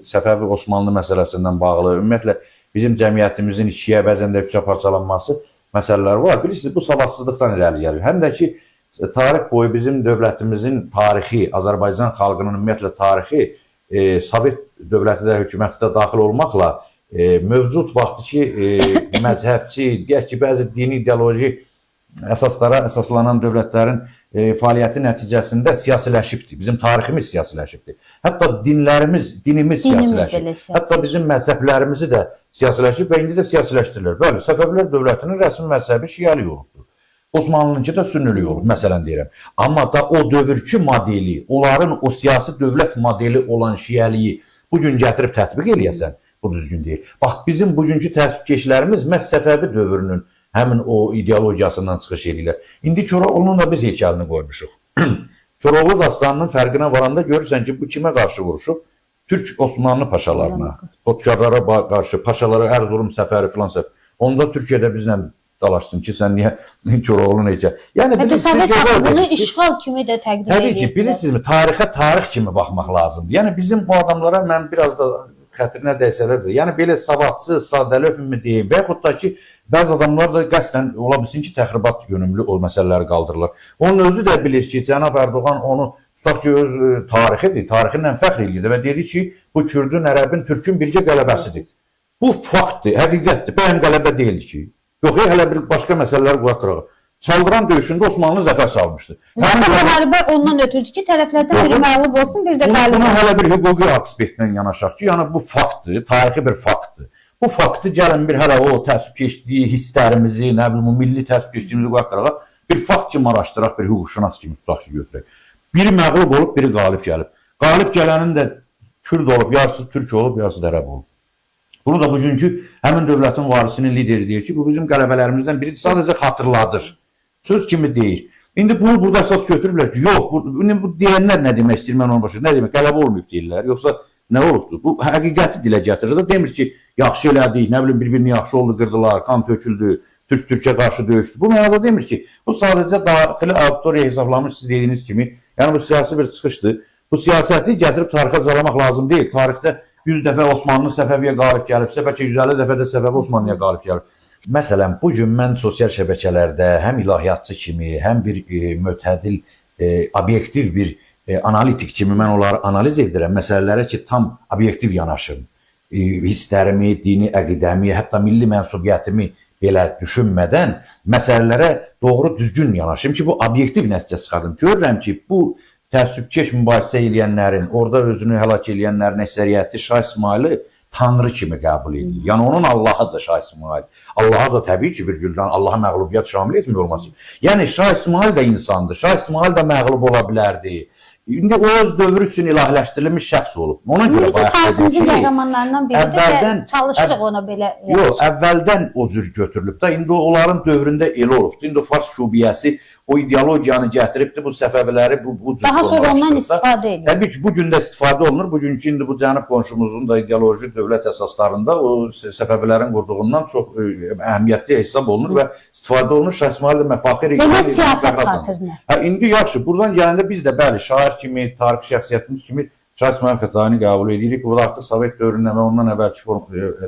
Səfəvi Osmanlı məsələsindən bağlı, ümumiyyətlə bizim cəmiyyətimizin ikiyə, bəzən də üçə parçalanması məsələlər var. Bilirsiniz, bu savadsızlıqdan irəli gəlir. Həm də ki, tarix boyu bizim dövlətimizin tarixi, Azərbaycan xalqının ümumiyyətlə tarixi, Sovet dövləti də, hökuməti də daxil olmaqla mövcud vaxtki məzhəbçi, deyək ki, bəzi dini ideoloji əsaslara əsaslanan dövlətlərin fəaliyyəti nəticəsində siyasiləşibdir. Bizim tariximiz siyasiləşibdir. Hətta dinimiz siyasiləşib. Hətta bizim məzhəblərimizi də siyasiləşib və indi də siyasiləşdirilir. Bəli, Səfəvilər dövlətinin rəsmi məzhəbi şiəlik olubdur. Osmanlınınki də sünnülük olub, məsələn deyirəm. Amma da o dövrkü modeli, onların o siyasi dövlət modeli olan şiəliyi bugün gətirib tətbiq eləyəsən, bu düzgün deyil. Bax, bizim bugünkü təsvibkeşlərimiz məhz Səfəvi dövrünün həmin o ideologiyasından çıxış edirlər. İndi Koroğlunun da biz heykəlini qoymuşuq. Koroğlu dastanının fərqinə varanda görürsən ki, bu kimə qarşı vuruşub? Türk Osmanlı paşalarına, Xodkarlara qarşı, paşalara Erzurum səfəri filan səfəri. Onda Türkiyədə bizlə dalaşsın ki, sən niyə Koroğlunun heykəl? Yəni, bunu işğal kimi də təqdim edir. Təbii ki, bilirsiniz mi, tarixə tarix kimi baxmaq lazımdır. Yəni, bizim bu adamlara mən biraz da xətrinə dəysələr də, yəni belə savadsız, sadəlöv mi deyim və yaxud da ki, bəzi adamlar da qəsdən ola bilsin ki, təxribat yönümlü o məsələləri qaldırırlar. Onun özü də bilir ki, Cənab Erdoğan onu tutaq ki, öz tarixidir, tarixindən fəxr edir və dedi ki, bu Kürdün, Ərəbin, Türkün bircə qələbəsidir. Bu faktdır, həqiqətdir, bəyəm qələbə deyildi ki. Yox, hələ bir başqa məsələlər qoyaq qırağı. Çaldıran döyüşündə Osmanlı zəfər çalmışdı. Müharibə ondan ötürdü ki, tərəflərdən biri məğlub olsun, bir də qalib. Buna hələ bir hüquqi aspektdən yanaşaq ki, yəni bu faktdır, tarixi bir faktdır. Bu faktı gəlin bir hələ o təəssübkeşliyi, hisslərimizi, nə bilim, milli təəssübkeşliyimizi qoyaq qırağa, bir fakt kimi araşdıraq, bir hüquqşünas kimi tutaq ki, götürək. Biri məğlub olub, biri qalib gəlib. Qalib gələnin də Kürd olub, yarısı Türk olub, yarısı da Ərəb olub. Bunu da bugünkü həmin dövlətin varisinin lideri deyir ki, bu bizim qələbələrimizdən biri sadəcə xatırladır. Söz kimi deyir. İndi bunu burada əsas götürürlər ki, yox, bu deyənlər nə demək istəyir, mən onun başına, nə demək, qələbə olmayıb deyirlər, yoxsa nə olubdur? Bu həqiqəti dilə gətirir də, demir ki, yaxşı elədik, nə bilim, bir-birini yaxşı oldu, qırdılar, kan töküldü, Türk-Türkə qarşı döyüşdü. Bu mənada demir ki, bu sadəcə daxili auditoriya hesablamış siz dediyiniz kimi, yəni bu siyasi bir çıxışdır. Bu siyasəti gətirib tarixə zalamaq lazım deyil. Tarixdə 100 dəfə Osmanlı Səfəviyə qalib gəlibsə, bəlkə 150 dəfə də Səfəvi Osmanlıya qalib gəlib. Məsələn, bugün mən sosial şəbəkələrdə həm ilahiyyatçı kimi, həm bir mötədil, obyektiv bir analitik kimi mən onları analiz edirəm. Məsələlərə ki, tam obyektiv yanaşım. Hisslərimi, dini əqidəmi, hətta milli mənsubiyyətimi belə düşünmədən məsələlərə doğru düzgün yanaşım ki, bu obyektiv nəticə çıxardım. Görürəm ki, bu təəssübkeş mübahisə edənlərin, orada özünü həlak edənlərin əksəriyyəti Şah İsmayılı Tanrı kimi qəbul edir. Yəni, onun Allahıdır Şah İsmail. Allaha da təbii ki, bir güldən Allaha məğlubiyyət şamil etmir olması. Yəni, Şah İsmail də insandır. Şah İsmail də məğlub ola bilərdi. İndi o öz dövrü üçün ilahiləşdirilmiş şəxs olub. Ona görə bayaq dedim ki, qəhrəmanlarından biri də çalışdıq ona belə. Yox, əvvəldən o cür götürülüb də, indi onların dövründə elə olubdur. İndi o Fars şubiyyəsi o ideologiyanı gətiribdir, bu Səfəviləri bu cür daha sonra ondan istifadə edir. Təbii ki, bugün də istifadə olunur. Bugünkü indi bu cənub qonşumuzun da ideoloji dövlət əsaslarında o Səfəvilərin qurduğundan çox əhəmiyyətli hesab olunur və istifadə olunur. Şah İsmail də məfəxir edir. Belə siyasət xatirinə. İndi yaxşı, buradan gələndə biz də bəli, şair kimi, tarixi şəxsiyyətimiz kimi Şah İsmail Xətaini qəbul edirik. Bu da artıq Sovet dövründə və ondan əvvəlki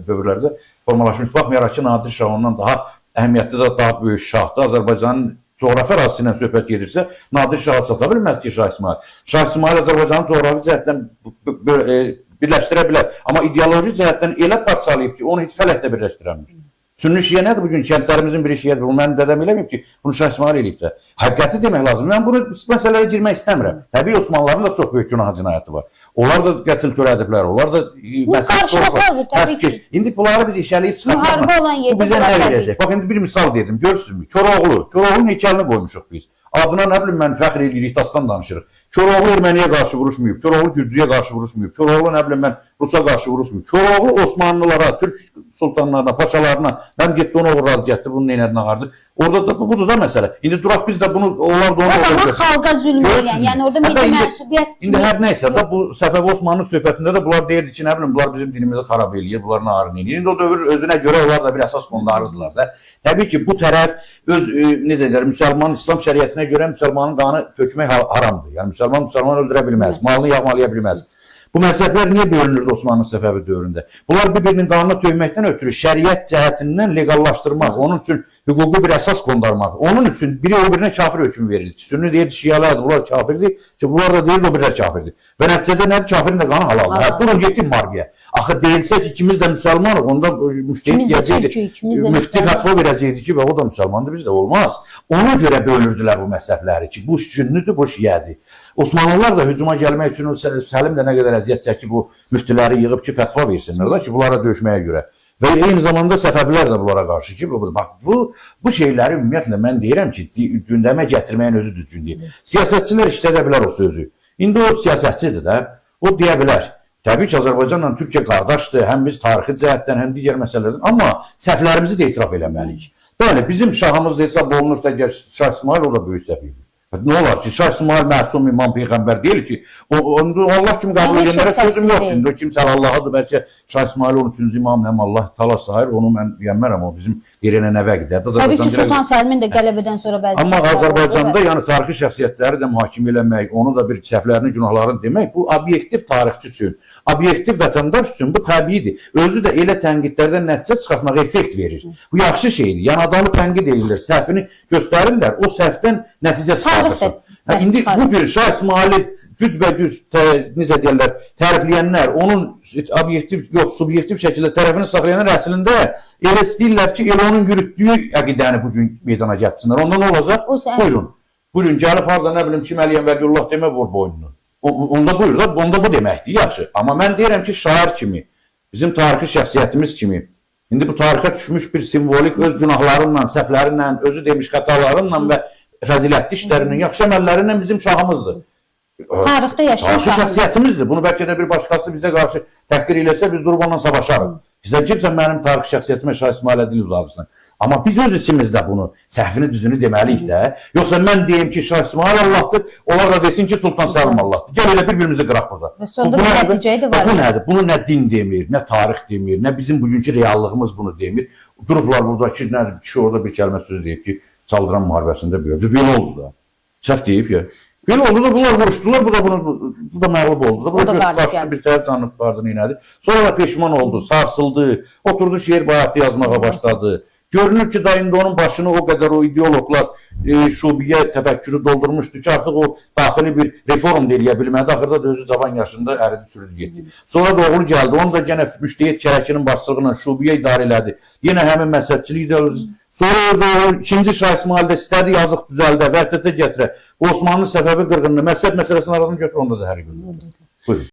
dövrlərdə formalaşmış. Baxmayaraq ki, Nadir Şah ondan daha əhəmiyyətli də daha böyük şahdır. Azərbaycanın coğrafi ərazisindən söhbət gedirsə, Nadir Şaha çata bilməz ki, Şah İsmail. Şah İsmail Azərbaycanın coğrafi cəhətdən birləşdirə bilər. Amma ideoloji cəhətdən elə parçalayıb ki, onu heç fələkdə birləşdirəmir. Sünni şiə nədir bugün? Kəndlərimizin biri şiədir. Bunu mən dədəm eləməyib ki, bunu Şah İsmail eləyib də. Həqiqəti demək lazım. Mən bunu məsələlərə girmək istəmirəm. Təbii Osmanlıların da çox böyük günah cinayəti var. Onlar da qətl törədiblər. Onlar da İndi bunları biz işələyib çıxartmaq. Bu bizə nə verəcək? Bax, indi bir misal dedim. Görürsünüzmü? Koroğlu'nun heykəlini qoymuşuq biz. Adına nə bilim mən fəxr edirik, dastan danışırıq. Koroğlu Erməniyə qarşı vuruşmayıb. Koroğlu Gürcüyə qarşı vuruşmayıb. Koroğlu nə bilim mən Rusa qarşı vuruşmayıb. Koroğlu Osmanlılara, Türk sultanlarına, paşalarına mən getdi onu uğurladı, getdi bunun neynədin ağardı. Orada da budur da məsələ. İndi duraq biz də bunu, onlar da onu o zaman xalqa zülm edən, yəni orada milli mənsubiyyət. İndi hər nəysə də bu Səfəvi Osmanlı söhbətində də bunlar deyirdi ki, nə bilim bunlar bizim dinimizi xarab eləyir, bunlar narın eləyir. İndi o dövr özünə görə onlar da bir əsas qondarıdırlar da. Təbii ki, bu tərəf öz necə deyir, müsəlman İslam şəriətinə görə müsəlmanın qanı tökmək haramdır. Yəni müsəlman öldürə bilməz, malını yağmalaya bilməz. Bu məzhəblər niyə bölünürdü Osmanlı Səfəvi dövründə? Bunlar bir-birinin qanuna töyməkdən ötürü şəriət cəhətindən legallaşdırmaq, onun üçün hüquqi bir əsas qondarmaq, onun üçün biri o birinə kafir hökmü verirdi. Sünni deyirdi, şialardır, bunlar kafirdir, bunlar da deyirdi, o birilər kafirdir. Və nəticədə nədir? Kafirin də qanı halaldır. Durun, getdik müharibəyə. Axı deyilsə ki, ikimiz də müsəlmanıq, onda müştəhid deyəcəkdi, müfti fətva verəcəkdi ki, o da müsəlmandır, biz də olmaz. Ona görə bölürdülər bu məzhəbləri ki, bu sünnüdür, bu şiədir. Osmanlılar da hücuma gəlmək üçün Səlim də nə qədər əziyyət çəkib bu müftiləri yığıb ki, fətva versinlər da ki, bunlara döyüşməyə görə. Və eyni zamanda Səfəvilər də bunlara qarşı ki, bax, bu şeyləri ümumiyyətlə mən deyirəm ki, gündəmə gətirməyin özü düzgün deyil. Siyasətçilər işlədə bilər o sözü. İndi o siyasətçidir də, o deyə bilər. Təbii ki, Azərbaycanla Türkiyə qardaşdır, həm biz tarixi cəhətdən, həm digər məsələlərdən, amma səhvlərimizi də etiraf eləməliyik. Bəli, bizim şahımız hesab olunursa, Şah İsmail o da böyük səhv idi. Nə olar ki, Şah İsmail məsum imam peyğəmbər deyil ki, Allah kimi qəbul edənlərə sözüm yoxdur. Kimsə Allah'adır, bəlkə Şah İsmail 13-cü imamdır, Allah tala sahir, onu mən deyənmərəm, o bizim yerinə nəvə qədər. Təbii ki, Sultan Səlimin də qələbədən sonra bəzi... Amma Azərbaycanda yəni tarixi şəxsiyyətləri də mühakimə eləmək, onu da bir səhvlərini, günahlarını demək, bu obyektiv tarixçi üçün, obyektiv vətəndaş üçün bu təbiidir. Özü də elə tənqidlərdən nəticə çıxartmaq effekt verir. Bu yaxşı şeydir. Yəni adamı tənqid edirlər, səhvini göstərirlər, o səhvdən nəticə çıxartırsan. İndi bu gün Şah İsmail'i güc-bə-güc necə deyirlər, tərifləyənlər, onun obyektiv, yox, subyektiv şəkildə tərəfini saxlayanlar əslində elə istəyirlər ki, elə onun yürütdüyü əqidəni bugün meydana gətirsinlər. Onda nə olacaq? Buyurun. Buyurun, gəlib harada nə bilim kim Əliyən Vəliyullah demə vur boynunu. Onda buyur da, onda bu deməkdir, yaxşı. Amma mən deyirəm ki, şair kimi, bizim tarixi şəxsiyyətimiz kimi, indi bu tarixə düşmüş bir simvolik öz günahlarınla, səhvlərinlə, özü demiş xətalarınla və fəzilətli işlərinin, yaxşı əməllərindən bizim şahımızdır. Tarixdə yaşayan tarixi şəxsiyyətimizdir. Bunu bəlkə də bir başqası bizə qarşı təhqir eləsə, biz durub ondan savaşarıq. Bizə kimsə mənim tarixi şəxsiyyətimə Şah İsmail dil uzadırsan. Amma biz öz içimizdə bunu, səhvini düzünü deməliyik də. Yoxsa mən deyim ki, Şah İsmail Allah'dır, onlar da desin ki, Sultan Səlim Allah'dır. Gəl elə bir-birimizi qıraq burada. Və sonda bir nəticəyi də var. Bu nədir? Bunu nə din demir, nə tarix demir, nə bizim bugünkü reallığımız bunu demir. Durublar buradakı, nədir, kişi orada bir kəlmə söz deyib ki, Çaldıran müharibəsində belə oldu da. Səhv deyib ya. Belə oldu da bunlar vuruşdular, bu da məğlub oldu da. Bu da qaçdı, bir tərəf canıb vardı, neynədir. Sonra da peşman oldu, sarsıldı, oturdu şeir bayatı yazmağa başladı. Görünür ki, da indi onun başını o qədər o ideologlar şubiyə təfəkkürü doldurmuşdu ki, artıq o daxili bir reform deyə bilmədi. Axırda da özü cavan yaşında əridi sürüdü getdi. Sonra da oğlu gəldi, onu da gənə müştəhid çərəkinin başçılığına şubiyə idarə elədi. Yenə həmin məzhəbçilik ideologisi. Sonra öz oğlu 2-ci Şah İsmail də istədi yazıq düzəldə, vəhdətə gətirə. Osmanlı Səfəvi qırğınını, məzhəb məsələsinin aradan götür, onda zəhəri göndərdi. Buyurun.